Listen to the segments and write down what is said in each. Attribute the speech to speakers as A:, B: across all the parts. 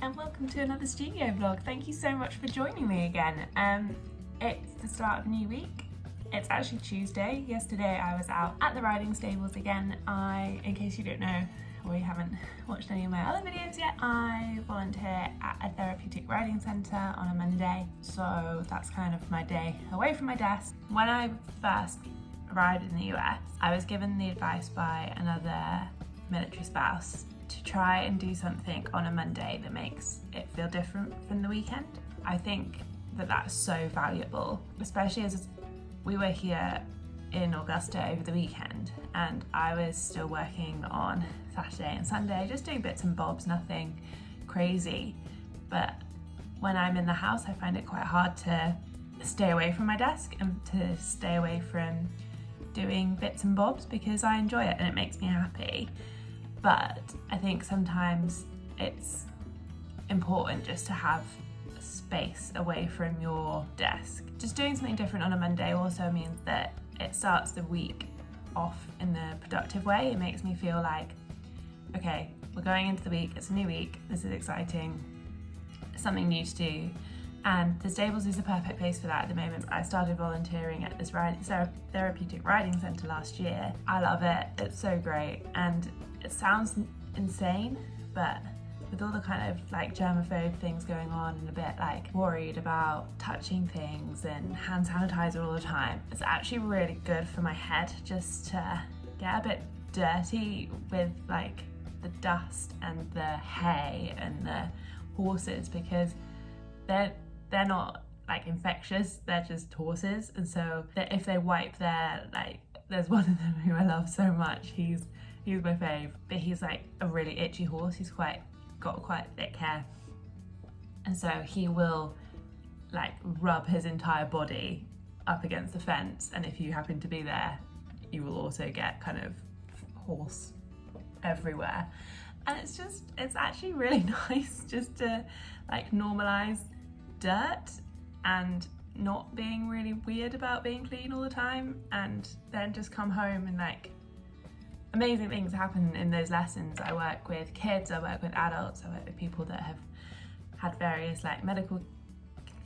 A: and welcome to another studio vlog. Thank you so much for joining me again. It's the start of a new week. It's actually Tuesday. Yesterday I was out at the riding stables again. In case you don't know or you haven't watched any of my other videos yet, I volunteer at a therapeutic riding centre on a Monday, so that's kind of my day away from my desk. When I first arrived in the US, I was given the advice by another military spouse to try and do something on a Monday that makes it feel different from the weekend. I think that that's so valuable, especially as we were here in Augusta over the weekend and I was still working on Saturday and Sunday, just doing bits and bobs, nothing crazy. But when I'm in the house, I find it quite hard to stay away from my desk and to stay away from doing bits and bobs because I enjoy it and it makes me happy. But I think sometimes it's important just to have space away from your desk. Just doing something different on a Monday also means that it starts the week off in the productive way. It makes me feel like, okay, we're going into the week, it's a new week, this is exciting, something new to do. And the stables is the perfect place for that at the moment. I started volunteering at this therapeutic riding centre last year. I love it, it's so great. And it sounds insane, but with all the kind of like germaphobe things going on and a bit like worried about touching things and hand sanitizer all the time, it's actually really good for my head just to get a bit dirty with like the dust and the hay and the horses, because they're not like infectious, they're just horses. And so if they wipe their, like, there's one of them who I love so much, he's my fave, but he's like a really itchy horse. He's got quite thick hair, and so he will like rub his entire body up against the fence, and if you happen to be there, you will also get kind of horse everywhere. And it's actually really nice just to like normalize dirt and not being really weird about being clean all the time, and then just come home and like amazing things happen in those lessons. I work with kids, I work with adults, I work with people that have had various like medical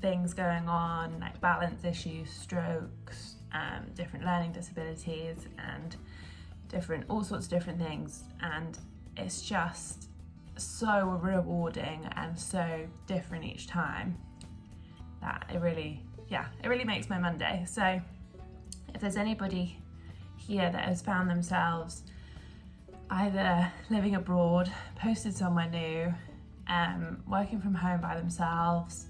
A: things going on, like balance issues, strokes, different learning disabilities, and all sorts of different things. And it's just so rewarding and so different each time that it really makes my Monday. So if there's anybody here that has found themselves either living abroad, posted somewhere new, working from home by themselves,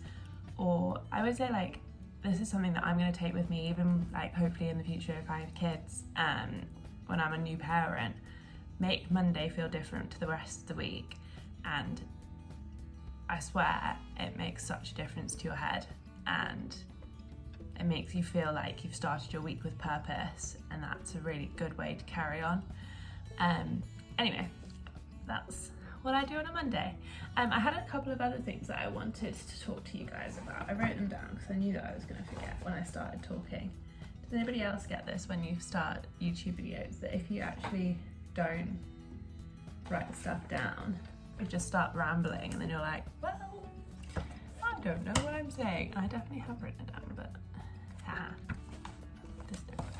A: or I would say like this is something that I'm going to take with me even like hopefully in the future if I have kids, when I'm a new parent, make Monday feel different to the rest of the week. And I swear it makes such a difference to your head, and it makes you feel like you've started your week with purpose, and that's a really good way to carry on. Anyway, that's what I do on a Monday. I had a couple of other things that I wanted to talk to you guys about. I wrote them down because I knew that I was going to forget when I started talking. Does anybody else get this when you start YouTube videos, that if you actually don't write stuff down, you just start rambling and then you're like, well, I don't know what I'm saying. And I definitely have written it down, but this didn't work.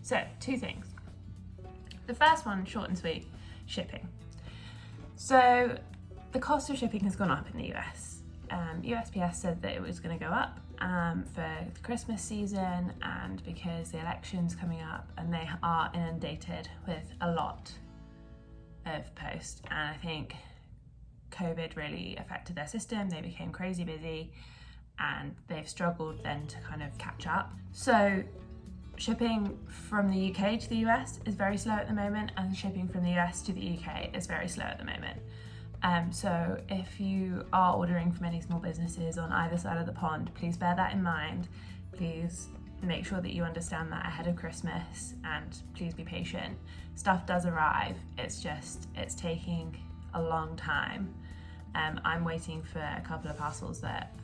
A: So, two things. The first one, short and sweet, shipping. So the cost of shipping has gone up in the US. USPS said that it was going to go up for the Christmas season, and because the election's coming up and they are inundated with a lot of posts, and I think COVID really affected their system. They became crazy busy and they've struggled then to kind of catch up. So shipping from the UK to the US is very slow at the moment, and shipping from the US to the UK is very slow at the moment. So if you are ordering from any small businesses on either side of the pond, please bear that in mind. Please make sure that you understand that ahead of Christmas, and please be patient. Stuff does arrive, it's taking a long time. I'm waiting for a couple of parcels that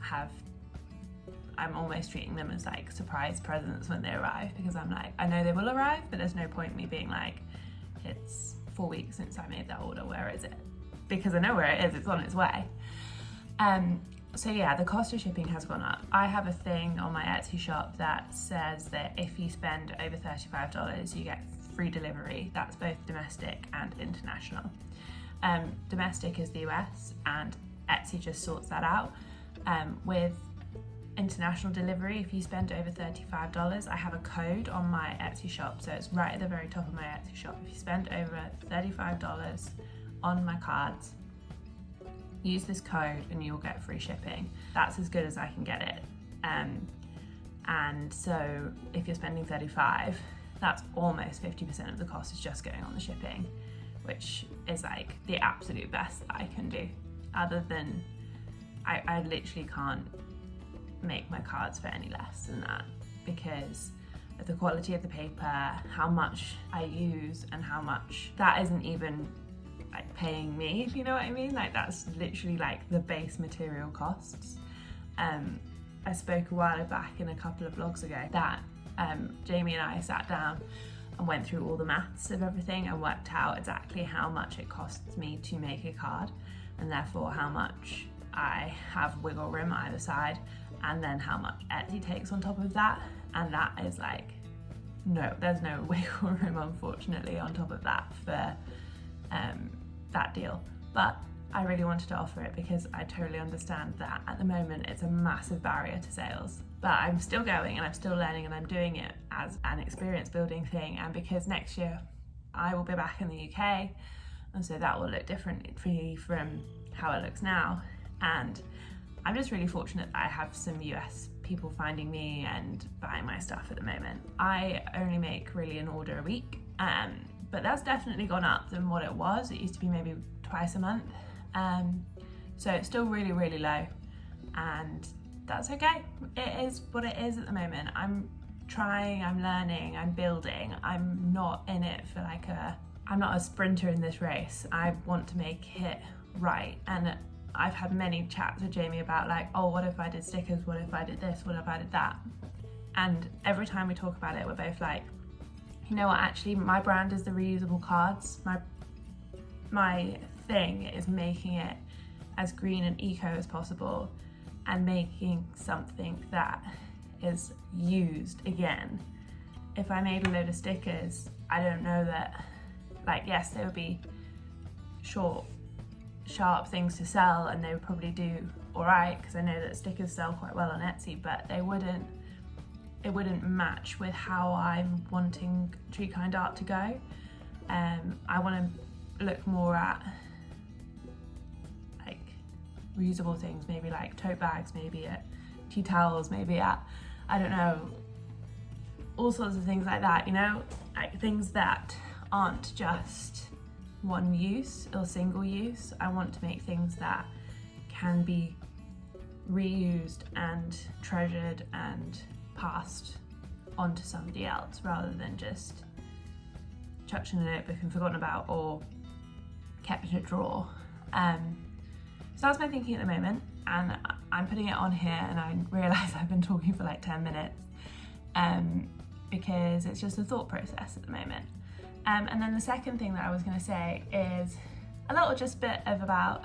A: I'm almost treating them as like surprise presents when they arrive, because I'm like, I know they will arrive, but there's no point me being like, it's 4 weeks since I made that order, where is it? Because I know where it is, it's on its way. So yeah, the cost of shipping has gone up. I have a thing on my Etsy shop that says that if you spend over $35, you get free delivery. That's both domestic and international. Domestic is the US, and Etsy just sorts that out. With international delivery, if you spend over $35, I have a code on my Etsy shop, so it's right at the very top of my Etsy shop. If you spend over $35 on my cards, use this code and you'll get free shipping. That's as good as I can get it. And so if you're spending $35, that's almost 50% of the cost is just going on the shipping, which is like the absolute best that I can do. Other than, I literally can't make my cards for any less than that, because of the quality of the paper, how much I use, and how much that isn't even like paying me, if you know what I mean. Like, that's literally like the base material costs. I spoke a while back in a couple of vlogs ago that Jamie and I sat down and went through all the maths of everything and worked out exactly how much it costs me to make a card, and therefore how much I have wiggle room either side, and then how much Etsy takes on top of that. And that is like, no, there's no wiggle room, unfortunately, on top of that for that deal. But I really wanted to offer it because I totally understand that at the moment it's a massive barrier to sales. But I'm still going and I'm still learning, and I'm doing it as an experience building thing, and because next year I will be back in the UK, and so that will look different for you from how it looks now. And I'm just really fortunate that I have some US people finding me and buying my stuff at the moment. I only make really an order a week, but that's definitely gone up than what it was. It used to be maybe twice a month. So it's still really, really low, and that's okay. It is what it is at the moment. I'm trying, I'm learning, I'm building. I'm not in it for I'm not a sprinter in this race. I want to make it right. And I've had many chats with Jamie about like, oh, what if I did stickers? What if I did this? What if I did that? And every time we talk about it, we're both like, you know what, actually my brand is the reusable cards. My thing is making it as green and eco as possible, and making something that is used again. If I made a load of stickers, I don't know that, like, yes, they would be short, sharp things to sell, and they would probably do all right, because I know that stickers sell quite well on Etsy, but it wouldn't match with how I'm wanting Tree Kind art to go. I want to look more at like reusable things, maybe like tote bags, maybe at tea towels, maybe at, I don't know, all sorts of things like that, you know, like things that aren't just one use or single use. I want to make things that can be reused and treasured and passed on to somebody else, rather than just chucked in a notebook and forgotten about, or kept in a drawer. So that's my thinking at the moment, and I'm putting it on here, and I realise I've been talking for like 10 minutes because it's just a thought process at the moment. And then the second thing that I was going to say is a little just bit of about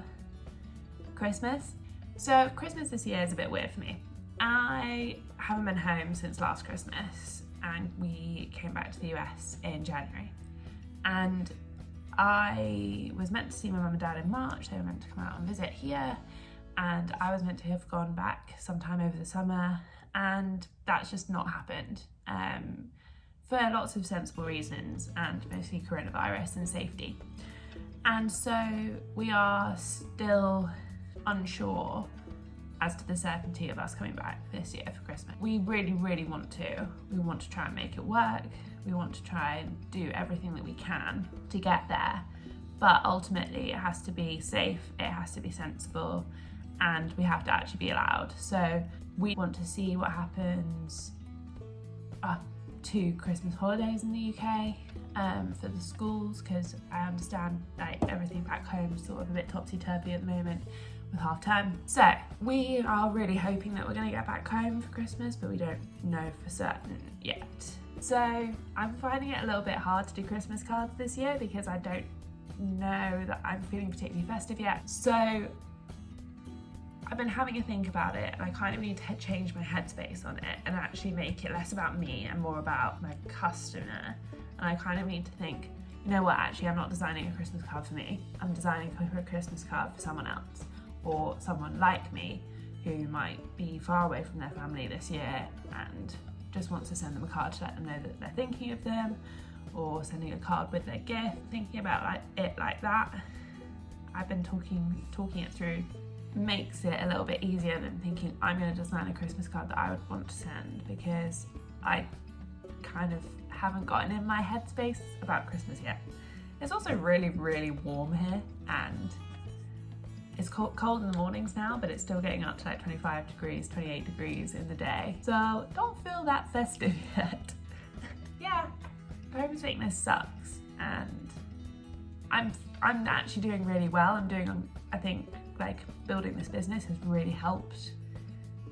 A: Christmas. So Christmas this year is a bit weird for me. I haven't been home since last Christmas, and we came back to the US in January. And I was meant to see my mum and dad in March. They were meant to come out and visit here, and I was meant to have gone back sometime over the summer, and that's just not happened. For lots of sensible reasons, and mostly coronavirus and safety. And so we are still unsure as to the certainty of us coming back this year for Christmas. We really, really want to. We want to try and make it work. We want to try and do everything that we can to get there. But ultimately it has to be safe, it has to be sensible, and we have to actually be allowed. So we want to see what happens up to Christmas holidays in the UK for the schools, because I understand like everything back home is sort of a bit topsy-turvy at the moment with half term. So we are really hoping that we're going to get back home for Christmas, but we don't know for certain yet. So I'm finding it a little bit hard to do Christmas cards this year because I don't know that I'm feeling particularly festive yet. So I I've been having a think about it, and I kind of need to change my headspace on it and actually make it less about me and more about my customer. And I kind of need to think, you know what, actually I'm not designing a Christmas card for me, I'm designing a Christmas card for someone else, or someone like me who might be far away from their family this year and just wants to send them a card to let them know that they're thinking of them, or sending a card with their gift, thinking about it like that. I've been talking it through. Makes it a little bit easier than thinking I'm going to design a Christmas card that I would want to send, because I kind of haven't gotten in my headspace about Christmas yet. It's also really, really warm here, and it's cold in the mornings now, but it's still getting up to like 25 degrees, 28 degrees in the day. So don't feel that festive yet. Yeah, home sickness sucks, and I'm actually doing really well. I think like building this business has really helped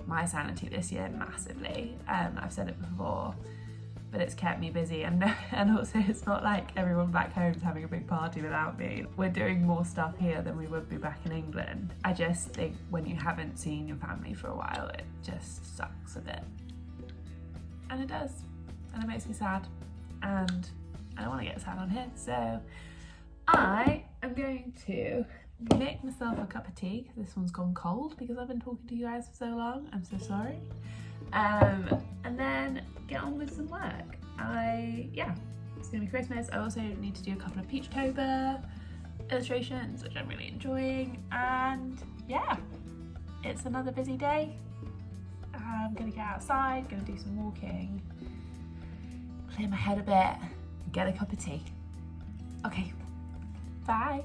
A: my sanity this year massively. I've said it before, but it's kept me busy, and also it's not like everyone back home is having a big party without me. We're doing more stuff here than we would be back in England. I just think when you haven't seen your family for a while, it just sucks a bit. And it does, and it makes me sad, and I don't want to get sad on here, so I am going to make myself a cup of tea, because this one's gone cold because I've been talking to you guys for so long. I'm so sorry. And then get on with some work. It's gonna be Christmas. I also need to do a couple of Peachtober illustrations, which I'm really enjoying. And yeah, it's another busy day. I'm gonna get outside, gonna do some walking, clear my head a bit, and get a cup of tea. Okay, bye.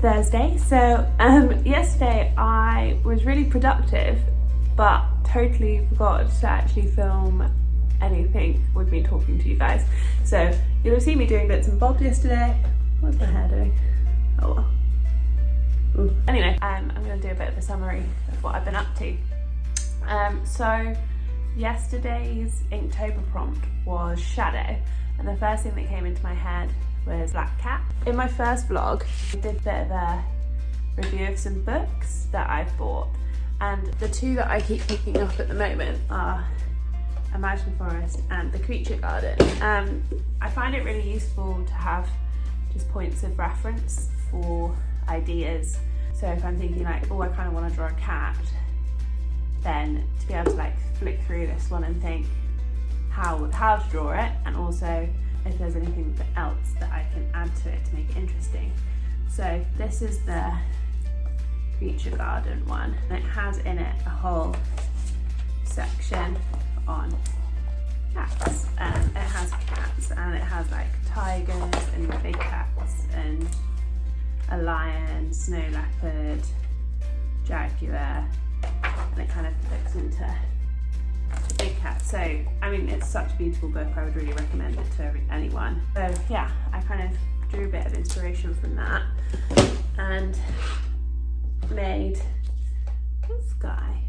A: Thursday. So yesterday I was really productive, but totally forgot to actually film anything with me talking to you guys. So you'll have seen me doing bits and bobs yesterday. What's my hair doing? Oh well. Anyway, I'm going to do a bit of a summary of what I've been up to. So yesterday's Inktober prompt was shadow, and the first thing that came into my head was black cat. In my first vlog, I did a bit of a review of some books that I've bought, and the two that I keep picking up at the moment are Imagine Forest and The Creature Garden. I find it really useful to have just points of reference for ideas. So if I'm thinking like, oh, I kind of want to draw a cat, then to be able to like flick through this one and think how to draw it, and also if there's anything else that I can add to it to make it interesting. So this is the Creature Garden one, and it has in it a whole section on cats. It has cats, and it has like tigers and big cats and a lion, snow leopard, jaguar, and it kind of looks into the big cat. So I mean, it's such a beautiful book, I would really recommend it to anyone. So yeah, I kind of drew a bit of inspiration from that and made this guy.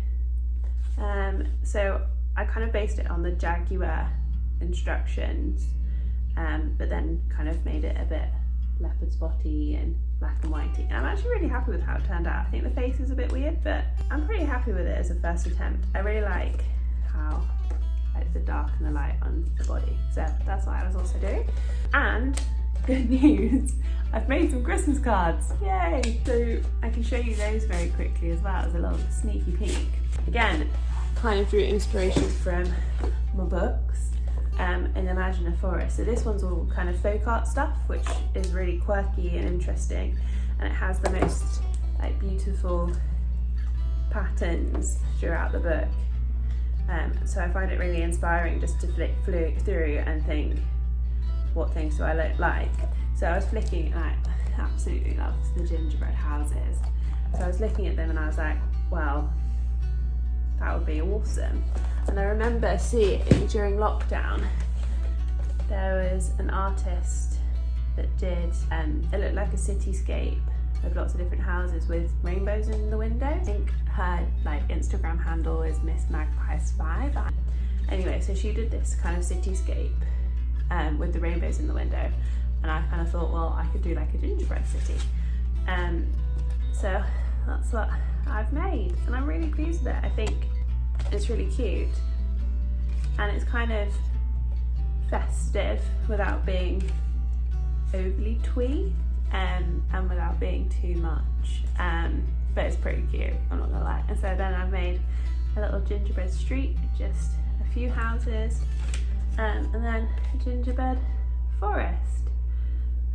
A: So I kind of based it on the jaguar instructions, but then kind of made it a bit leopard spotty and black and whitey, and I'm actually really happy with how it turned out. I think the face is a bit weird, but I'm pretty happy with it as a first attempt. I really like how the dark and the light on the body, so that's what I was also doing. And good news, I've made some Christmas cards, yay! So I can show you those very quickly as well as a little sneaky peek. Again, kind of drew inspiration from my books in Imagine a Forest. So this one's all kind of folk art stuff, which is really quirky and interesting, and it has the most like beautiful patterns throughout the book. So I find it really inspiring just to flick through and think, what things do I look like? So I was flicking, and I absolutely love the gingerbread houses. So I was looking at them and I was like, well, that would be awesome. And I remember seeing during lockdown, there was an artist that did, it looked like a cityscape of lots of different houses with rainbows in the window. I think her like Instagram handle is Miss Magpie Spy. Anyway, so she did this kind of cityscape with the rainbows in the window, and I kind of thought, well, I could do like a gingerbread city. So that's what I've made, and I'm really pleased with it. I think it's really cute, and it's kind of festive without being overly twee, and without being too much, but it's pretty cute, I'm not gonna lie. And so then I've made a little gingerbread street, just a few houses, and then a gingerbread forest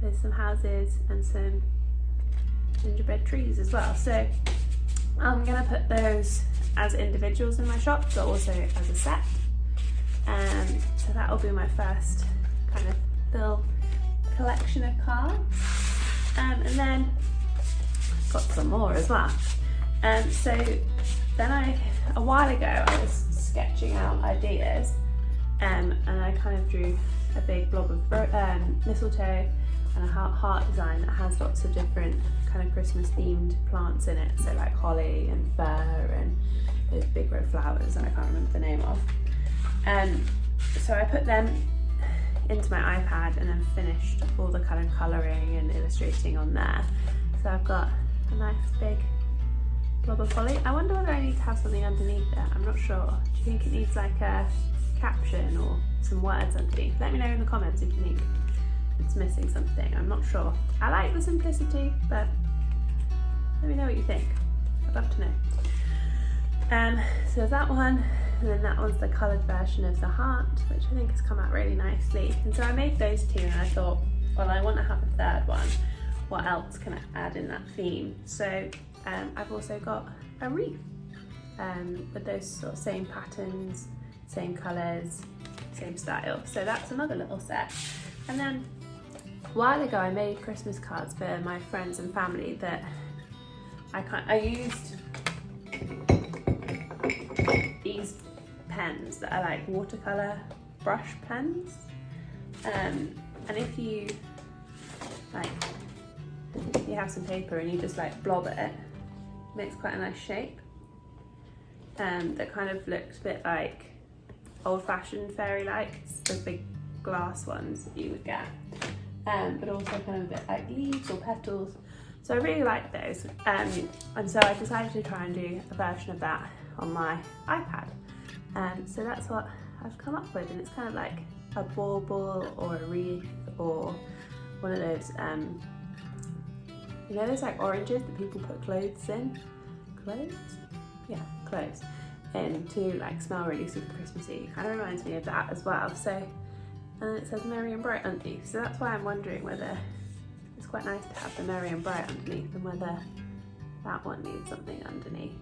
A: with some houses and some gingerbread trees as well. So I'm gonna put those as individuals in my shop, but also as a set. So that will be my first kind of little collection of cards. And then got some more as well. So then a while ago, I was sketching out ideas, and I kind of drew a big blob of mistletoe and a heart design that has lots of different kind of Christmas themed plants in it. So like holly and fir and those big red flowers that I can't remember the name of. So I put them into my iPad and then finished all the kind of colouring and illustrating on there. So I've got a nice big blob of holly. I wonder whether I need to have something underneath it. I'm not sure. Do you think it needs like a caption or some words underneath? Let me know in the comments if you think it's missing something. I'm not sure. I like the simplicity, but let me know what you think. I'd love to know. So that one, and then that one's the coloured version of the heart, which I think has come out really nicely. And so I made those two, and I thought, well, I want to have a third one. What else can I add in that theme? So I've also got a wreath with those sort of same patterns, same colours, same style. So that's another little set. And then while ago I made Christmas cards for my friends and family that I used these pens that are like watercolour brush pens, and if you have some paper and you just like blob it makes quite a nice shape, that kind of looks a bit like old-fashioned fairy-like, the big glass ones that you would get, but also kind of a bit like leaves or petals. So I really like those, and so I decided to try and do a version of that on my iPad. So that's what I've come up with, and it's kind of like a bauble or a wreath or one of those, you know those like oranges that people put clothes in? Clothes? Yeah, clothes. And to like smell really super Christmassy. It kind of reminds me of that as well. So, and it says merry and bright underneath. So that's why I'm wondering whether it's quite nice to have the merry and bright underneath, and whether that one needs something underneath.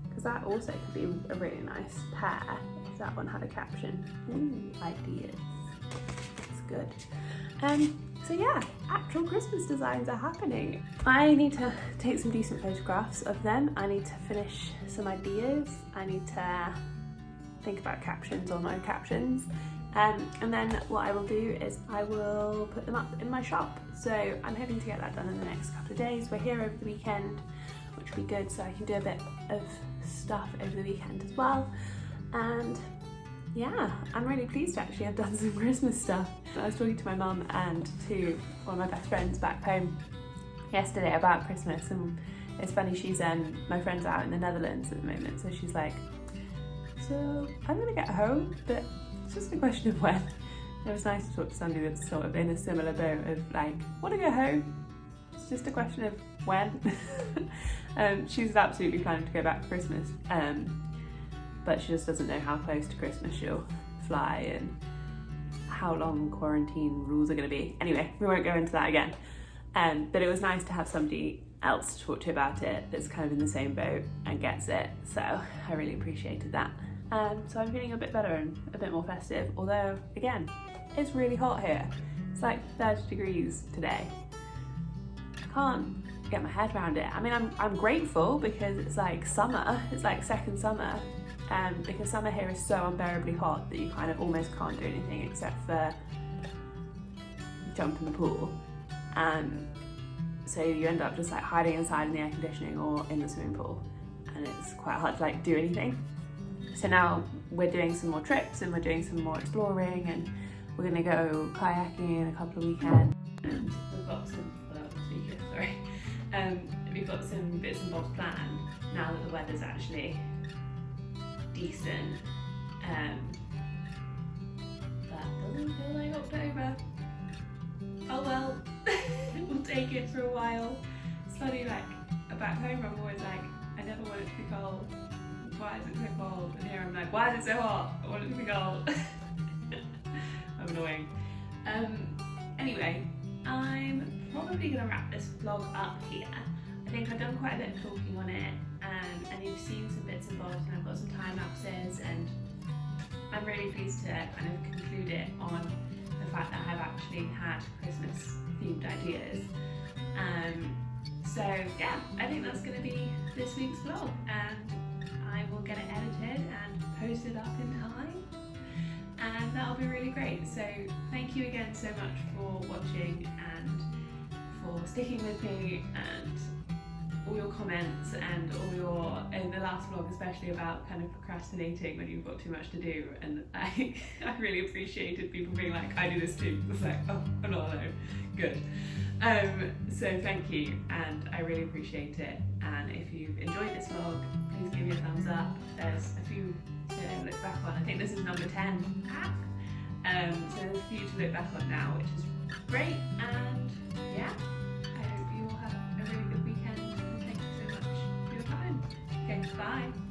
A: Because that also could be a really nice pair if that one had a caption. Ideas. It's good. So yeah, actual Christmas designs are happening. I need to take some decent photographs of them. I need to finish some ideas. I need to think about captions or no captions. And then what I will do is I will put them up in my shop. So I'm hoping to get that done in the next couple of days. We're here over the weekend, which will be good, so I can do a bit of stuff over the weekend as well. And yeah, I'm really pleased to actually have done some Christmas stuff. I was talking to my mum and to one of my best friends back home yesterday about Christmas, and it's funny, she's my friend's out in the Netherlands at the moment, so she's like, so I'm gonna get home, but it's just a question of when. It was nice to talk to somebody that's sort of in a similar boat of like, want to go home, it's just a question of when. She's absolutely planning to go back for Christmas, but she just doesn't know how close to Christmas she'll fly and how long quarantine rules are going to be. Anyway, we won't go into that again. But it was nice to have somebody else to talk to about it that's kind of in the same boat and gets it. So I really appreciated that. So I'm feeling a bit better and a bit more festive, although again, it's really hot here. It's like 30 degrees today. I can't get my head around it. I mean, I'm grateful because it's like summer, it's like second summer. Because summer here is so unbearably hot that you kind of almost can't do anything except for jump in the pool. So you end up just like hiding inside in the air conditioning or in the swimming pool, and it's quite hard to like do anything. So now we're doing some more trips and we're doing some more exploring, and we're gonna go kayaking in a couple of weekends. And we've got some, we've got some bits and bobs planned now that the weather's actually decent, that doesn't feel like October. Oh well, we'll take it for a while. It's funny, like back home I'm always like, I never want it to be cold. Why is it so cold? And here I'm like, why is it so hot? I want it to be cold. I'm annoying. Anyway, I'm probably gonna wrap this vlog up here. I think I've done quite a bit of talking on it, and you've seen some bits and bobs, and I've got some time lapses, and I'm really pleased to kind of conclude it on the fact that I've actually had Christmas themed ideas. So yeah, I think that's going to be this week's vlog, and I will get it edited and posted up in time, and that'll be really great. So thank you again so much for watching and for sticking with me, and all your comments and all your, in the last vlog especially, about kind of procrastinating when you've got too much to do, and I really appreciated people being like, I do this too. It's like, oh, I'm not alone. Good. So thank you, and I really appreciate it. And if you've enjoyed this vlog, please give me a thumbs up. There's a few to look back on. I think this is number 10. So there's a few to look back on now, which is great. And yeah, I hope you all have a really good weekend. Okay, bye.